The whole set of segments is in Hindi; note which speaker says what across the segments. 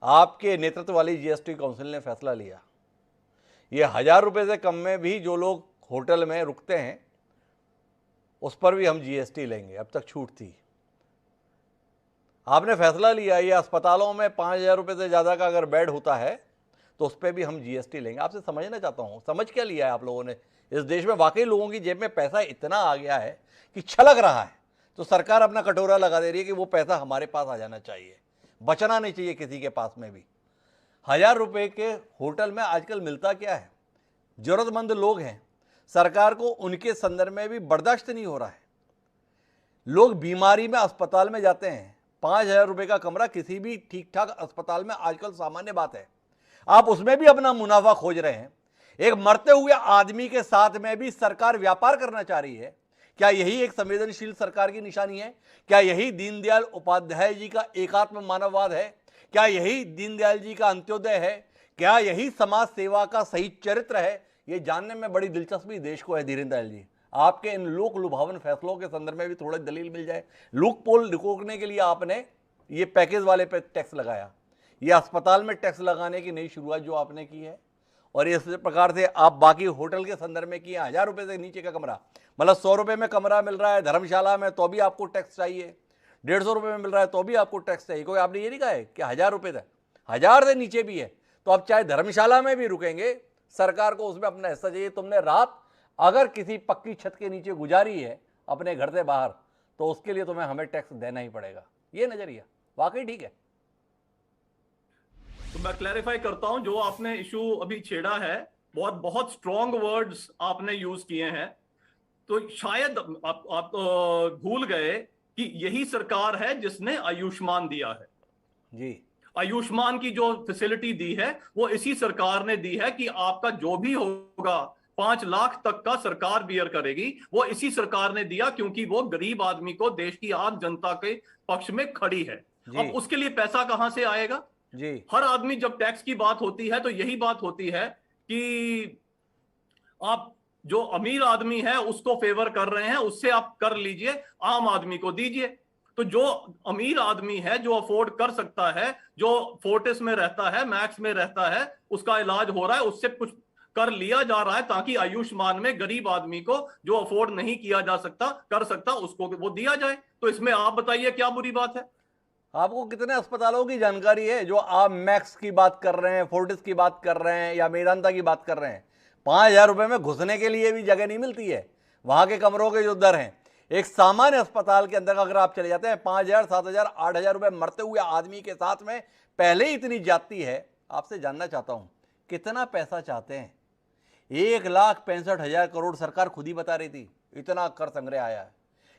Speaker 1: आपके नेतृत्व वाली जीएसटी काउंसिल ने फैसला लिया, ये 1000 रुपये से कम में भी जो लोग होटल में रुकते हैं उस पर भी हम जीएसटी लेंगे। अब तक छूट थी, आपने फैसला लिया ये अस्पतालों में 5000 रुपये से ज़्यादा का अगर बेड होता है तो उस पर भी हम जीएसटी लेंगे। आपसे समझना चाहता हूँ, समझ क्या लिया है आप लोगों ने? इस देश में वाकई लोगों की जेब में पैसा इतना आ गया है कि छलक रहा है, तो सरकार अपना कटोरा लगा दे रही है कि वो पैसा हमारे पास आ जाना चाहिए, बचना नहीं चाहिए किसी के पास में भी। 1000 रुपये के होटल में आजकल मिलता क्या है? जरूरतमंद लोग हैं, सरकार को उनके संदर्भ में भी बर्दाश्त नहीं हो रहा है। लोग बीमारी में अस्पताल में जाते हैं, 5000 रुपये का कमरा किसी भी ठीक ठाक अस्पताल में आजकल सामान्य बात है। आप उसमें भी अपना मुनाफा खोज रहे हैं। एक मरते हुए आदमी के साथ में भी सरकार व्यापार करना चाह रही है। क्या यही एक संवेदनशील सरकार की निशानी है? क्या यही दीनदयाल उपाध्याय जी का एकात्म मानववाद है? क्या यही दीनदयाल जी का अंत्योदय है? क्या यही समाज सेवा का सही चरित्र है? ये जानने में बड़ी दिलचस्पी देश को है। धीरेन्द्र दयाल जी, आपके इन लोक लुभावन फैसलों के संदर्भ में भी थोड़ी दलील मिल जाए। लूक पोल रोकने के लिए आपने ये पैकेज वाले पे टैक्स लगाया, ये अस्पताल में टैक्स लगाने की नई शुरुआत जो आपने की है, और इस प्रकार से आप बाकी होटल के संदर्भ में किए। 1000 रुपये से नीचे का कमरा, मतलब 100 रुपये में कमरा मिल रहा है धर्मशाला में तो भी आपको टैक्स चाहिए, 150 रुपये में मिल रहा है तो भी आपको टैक्स चाहिए। कोई आपने ये नहीं कहा है कि 1000 रुपये तक, 1000 से नीचे भी है तो आप चाहे धर्मशाला में भी रुकेंगे, सरकार को उसमें अपना हिस्सा चाहिए। तुमने रात अगर किसी पक्की छत के नीचे गुजारी है अपने घर से बाहर, तो उसके लिए तुम्हें हमें टैक्स देना ही पड़ेगा। ये नजरिया वाकई ठीक है?
Speaker 2: तो मैं क्लैरिफाई करता हूं, जो आपने इशू अभी छेड़ा है, बहुत बहुत स्ट्रॉन्ग वर्ड्स आपने यूज किए हैं। तो शायद आप भूल गए कि यही सरकार है जिसने आयुष्मान दिया है
Speaker 1: जी।
Speaker 2: आयुष्मान की जो फैसिलिटी दी है वो इसी सरकार ने दी है कि आपका जो भी होगा 5 लाख तक का सरकार बियर करेगी। वो इसी सरकार ने दिया क्योंकि वो गरीब आदमी को, देश की आम जनता के पक्ष में खड़ी है। अब उसके लिए पैसा कहां से आएगा?
Speaker 1: जी।
Speaker 2: हर आदमी, जब टैक्स की बात होती है तो यही बात होती है कि आप जो अमीर आदमी है उसको फेवर कर रहे हैं, उससे आप कर लीजिए, आम आदमी को दीजिए। तो जो अमीर आदमी है, जो अफोर्ड कर सकता है, जो फोर्टिस में रहता है, मैक्स में रहता है, उसका इलाज हो रहा है, उससे कुछ कर लिया जा रहा है ताकि आयुष्मान में गरीब आदमी को जो अफोर्ड नहीं किया जा सकता, कर सकता, उसको वो दिया जाए। तो इसमें आप बताइए क्या बुरी बात है?
Speaker 1: आपको कितने अस्पतालों की जानकारी है जो आप मैक्स की बात कर रहे हैं, फोर्टिस की बात कर रहे हैं या मेदांता की बात कर रहे हैं? 5000 रुपये में घुसने के लिए भी जगह नहीं मिलती है। वहां के कमरों के जो दर हैं, एक सामान्य अस्पताल के अंदर अगर आप चले जाते हैं 5000, 7000, 8000 रुपये मरते हुए आदमी के साथ में पहले ही इतनी जाती है। आपसे जानना चाहता हूं कितना पैसा चाहते हैं? 1,65,000 करोड़ सरकार खुद ही बता रही थी इतना कर संग्रह आया है।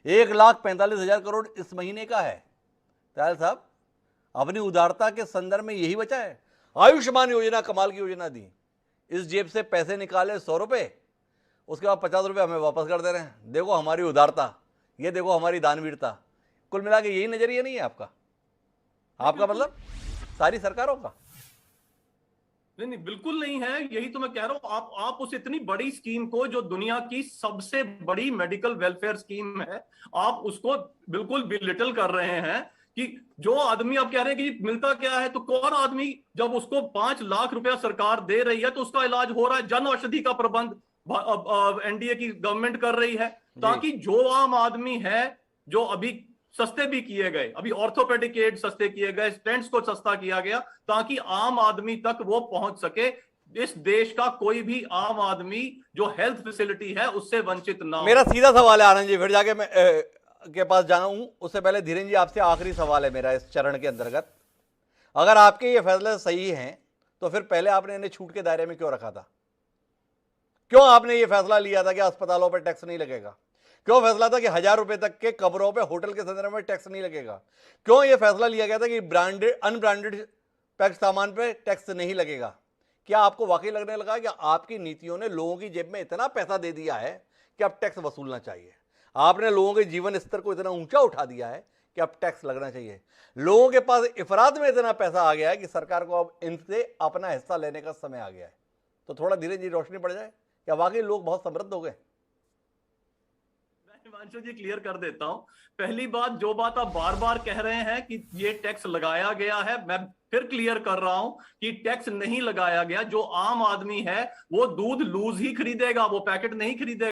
Speaker 1: 1,45,000 करोड़ इस महीने का है। दयाल साहब, अपनी उदारता के संदर्भ में यही बचा है। आयुष्मान योजना कमाल की योजना दी, इस जेब से पैसे निकाले 100 रुपये, उसके बाद 50 रुपये हमें वापस कर दे रहे हैं। देखो हमारी उदारता, ये देखो हमारी दानवीरता। कुल मिला के यही नजरिया नहीं है आपका? आपका मतलब सारी सरकारों का?
Speaker 2: नहीं नहीं, बिल्कुल नहीं है। यही तो मैं कह रहा हूं, आप उस इतनी बड़ी स्कीम को, जो दुनिया की सबसे बड़ी मेडिकल वेलफेयर स्कीम है, आप उसको बिल्कुल बिलिटल कर रहे हैं। कि जो आदमी आप कह रहे हैं कि मिलता क्या है, तो कौन आदमी, जब उसको 5 लाख रुपया सरकार दे रही है तो उसका इलाज हो रहा है। जन औषधि का प्रबंध एनडीए की गवर्नमेंट कर रही है ताकि जो आम आदमी है, जो अभी सस्ते भी किए गए, अभी ऑर्थोपेडिक एड सस्ते किए गए, स्टेंट्स को सस्ता किया गया ताकि आम आदमी तक वो पहुंच सके। इस देश का कोई भी आम आदमी जो हेल्थ फैसिलिटी है उससे वंचित ना हो।
Speaker 1: मेरा सीधा सवाल है आनंद जी, फिर जाके मैं के पास जाना हूं। उससे पहले धीरेन्द्र जी आपसे आखिरी सवाल है मेरा इस चरण के अंतर्गत। अगर आपके ये फैसले सही हैं तो फिर पहले आपने इन्हें छूट के दायरे में क्यों रखा था? क्यों आपने ये फैसला लिया था कि अस्पतालों पर टैक्स नहीं लगेगा? क्यों फैसला था कि 1000 रुपए तक के कमरों पे होटल के संदर्भ में टैक्स नहीं लगेगा? क्यों यह फैसला लिया गया था कि ब्रांडेड अनब्रांडेड पैक्ड सामान पे टैक्स नहीं लगेगा? क्या आपको वाकई लगने लगा कि आपकी नीतियों ने लोगों की जेब में इतना पैसा दे दिया है कि अब टैक्स वसूलना चाहिए? आपने लोगों के जीवन स्तर को इतना ऊंचा उठा दिया है कि अब टैक्स लगना चाहिए। लोगों के पास इफरात में इतना पैसा आ गया है कि सरकार को अब इनसे अपना हिस्सा लेने का समय आ गया है। तो थोड़ा धीरे धीरे रोशनी पड़ जाए, क्या वाकई लोग बहुत समृद्ध हो गए?
Speaker 2: हिमांशु जी क्लियर कर देता हूं। पहली बात, जो बात आप बार बार कह रहे हैं कि ये टैक्स लगाया गया है, मैं फिर क्लियर कर रहा हूं कि टैक्स नहीं लगाया गया। जो आम आदमी है वो दूध लूज ही खरीदेगा, वो पैकेट नहीं खरीदेगा।